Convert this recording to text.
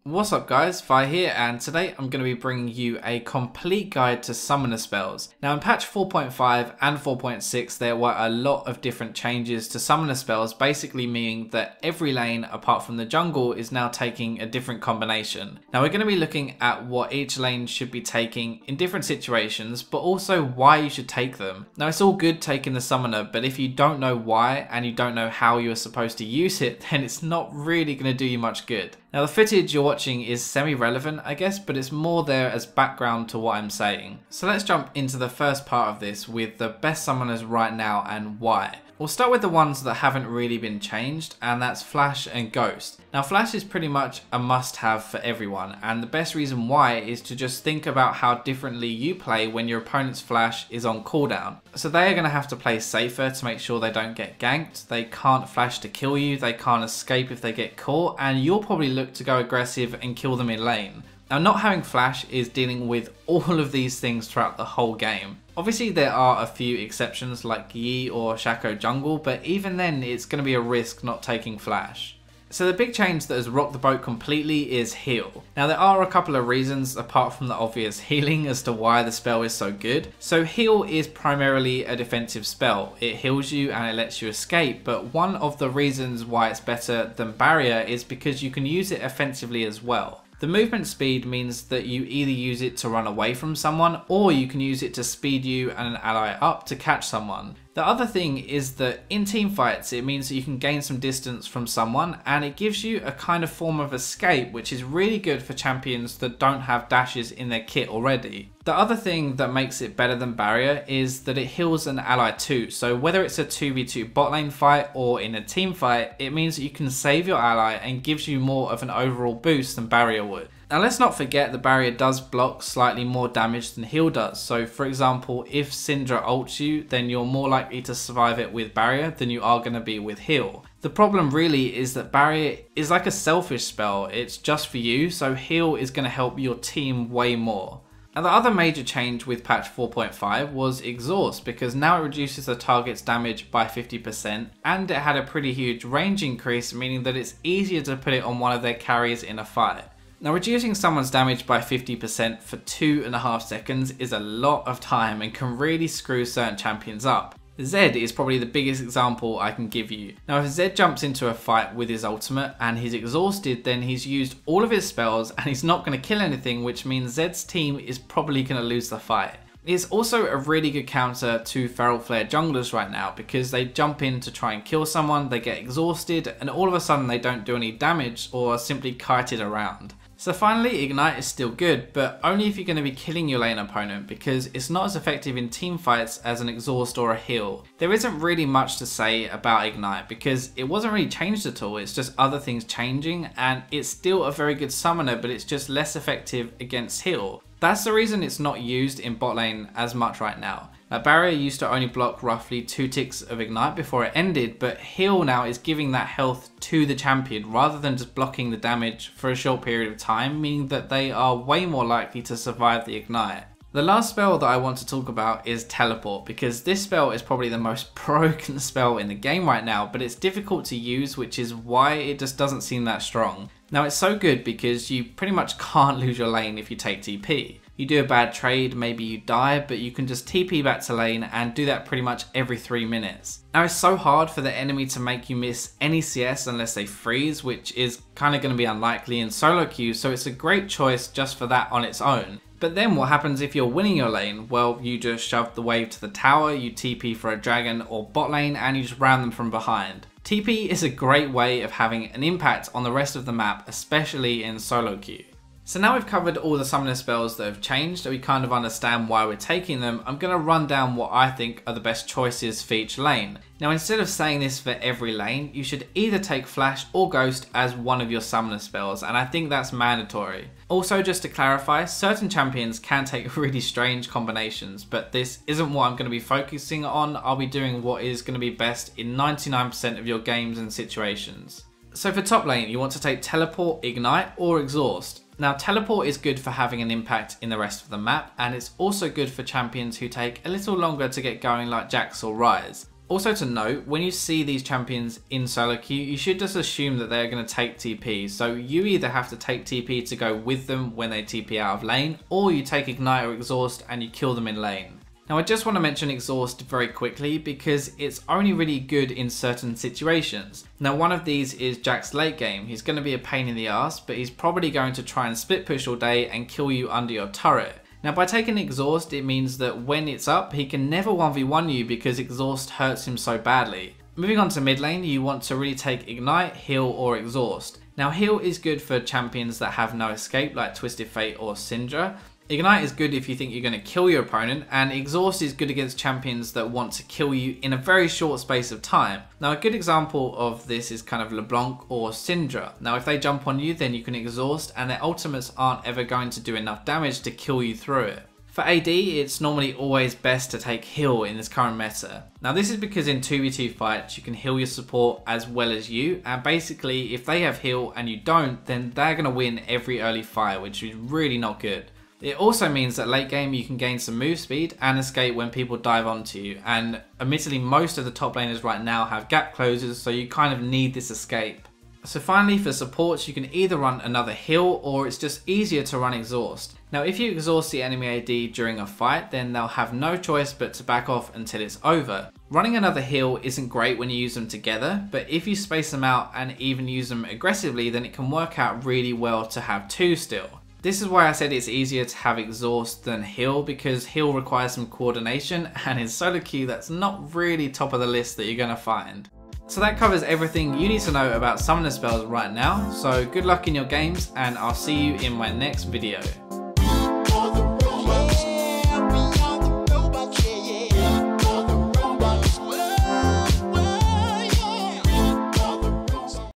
What's up guys, Vi here, and today I'm going to be bringing you a complete guide to summoner spells. Now in patch 4.5 and 4.6 there were a lot of different changes to summoner spells, basically meaning that every lane apart from the jungle is now taking a different combination. Now we're going to be looking at what each lane should be taking in different situations, but also why you should take them. Now it's all good taking the summoner, but if you don't know why and you don't know how you are supposed to use it, then it's not really going to do you much good. Now the footage you're watching is semi-relevant I guess, but it's more there as background to what I'm saying. So let's jump into the first part of this with the best summoners right now and why. We'll start with the ones that haven't really been changed, and that's Flash and Ghost. Now Flash is pretty much a must-have for everyone, and the best reason why is to just think about how differently you play when your opponent's Flash is on cooldown. So they are going to have to play safer to make sure they don't get ganked, they can't flash to kill you, they can't escape if they get caught, and you'll probably look to go aggressive and kill them in lane. Now not having Flash is dealing with all of these things throughout the whole game. Obviously there are a few exceptions like Yi or Shaco Jungle, but even then it's going to be a risk not taking Flash. So the big change that has rocked the boat completely is heal. Now there are a couple of reasons apart from the obvious healing as to why the spell is so good. So heal is primarily a defensive spell. It heals you and it lets you escape, but one of the reasons why it's better than barrier is because you can use it offensively as well. The movement speed means that you either use it to run away from someone, or you can use it to speed you and an ally up to catch someone. The other thing is that in team fights it means that you can gain some distance from someone, and it gives you a kind of form of escape, which is really good for champions that don't have dashes in their kit already. The other thing that makes it better than barrier is that it heals an ally too, so whether it's a 2v2 bot lane fight or in a team fight, it means that you can save your ally and gives you more of an overall boost than barrier would. Now let's not forget the barrier does block slightly more damage than heal does, so for example if Syndra ults you, then you're more likely to survive it with barrier than you are going to be with heal. The problem really is that barrier is like a selfish spell, it's just for you, so heal is going to help your team way more. Now the other major change with patch 4.5 was exhaust, because now it reduces the target's damage by 50% and it had a pretty huge range increase, meaning that it's easier to put it on one of their carries in a fight. Now reducing someone's damage by 50% for 2.5 seconds is a lot of time and can really screw certain champions up. Zed is probably the biggest example I can give you. Now if Zed jumps into a fight with his ultimate and he's exhausted, then he's used all of his spells and he's not going to kill anything, which means Zed's team is probably going to lose the fight. It's also a really good counter to Feral Flare junglers right now, because they jump in to try and kill someone, they get exhausted, and all of a sudden they don't do any damage or are simply kited around. So finally, Ignite is still good, but only if you're going to be killing your lane opponent, because it's not as effective in team fights as an exhaust or a heal. There isn't really much to say about Ignite because it wasn't really changed at all, it's just other things changing, and it's still a very good summoner, but it's just less effective against heal. That's the reason it's not used in bot lane as much right now. Now, barrier used to only block roughly 2 ticks of Ignite before it ended, but heal now is giving that health to the champion rather than just blocking the damage for a short period of time, meaning that they are way more likely to survive the Ignite. The last spell that I want to talk about is Teleport, because this spell is probably the most broken spell in the game right now, but it's difficult to use, which is why it just doesn't seem that strong. Now it's so good because you pretty much can't lose your lane if you take TP. You do a bad trade, maybe you die, but you can just TP back to lane and do that pretty much every 3 minutes. Now it's so hard for the enemy to make you miss any CS unless they freeze, which is kind of going to be unlikely in solo queue, so it's a great choice just for that on its own. But then what happens if you're winning your lane? Well, you just shove the wave to the tower, you TP for a dragon or bot lane, and you just ram them from behind. TP is a great way of having an impact on the rest of the map, especially in solo queue. So now we've covered all the summoner spells that have changed, so we kind of understand why we're taking them. I'm going to run down what I think are the best choices for each lane. Now instead of saying this for every lane, you should either take Flash or Ghost as one of your summoner spells, and I think that's mandatory. Also, just to clarify, certain champions can take really strange combinations, but this isn't what I'm going to be focusing on. I'll be doing what is going to be best in 99% of your games and situations. So for top lane, you want to take Teleport, Ignite or Exhaust. Now Teleport is good for having an impact in the rest of the map, and it's also good for champions who take a little longer to get going like Jax or Ryze. Also to note, when you see these champions in solo queue, you should just assume that they're going to take TP. So you either have to take TP to go with them when they TP out of lane, or you take Ignite or Exhaust and you kill them in lane. Now I just want to mention Exhaust very quickly because it's only really good in certain situations. Now one of these is Jack's late game. He's going to be a pain in the ass, but he's probably going to try and split push all day and kill you under your turret. Now by taking Exhaust, it means that when it's up, he can never 1v1 you because Exhaust hurts him so badly. Moving on to mid lane, you want to really take Ignite, Heal or Exhaust. Now Heal is good for champions that have no escape like Twisted Fate or Syndra. Ignite is good if you think you're going to kill your opponent, and Exhaust is good against champions that want to kill you in a very short space of time. Now a good example of this is kind of LeBlanc or Syndra. Now if they jump on you, then you can Exhaust and their ultimates aren't ever going to do enough damage to kill you through it. For AD, it's normally always best to take Heal in this current meta. Now this is because in 2v2 fights you can heal your support as well as you, and basically if they have Heal and you don't, then they're going to win every early fight, which is really not good. It also means that late game you can gain some move speed and escape when people dive onto you, and admittedly most of the top laners right now have gap closers, so you kind of need this escape. So finally for supports, you can either run another heal or it's just easier to run Exhaust. Now if you exhaust the enemy AD during a fight, then they'll have no choice but to back off until it's over. Running another heal isn't great when you use them together, but if you space them out and even use them aggressively, then it can work out really well to have two still. This is why I said it's easier to have Exhaust than Heal, because Heal requires some coordination, and in solo queue that's not really top of the list that you're going to find. So that covers everything you need to know about summoner spells right now, so good luck in your games and I'll see you in my next video.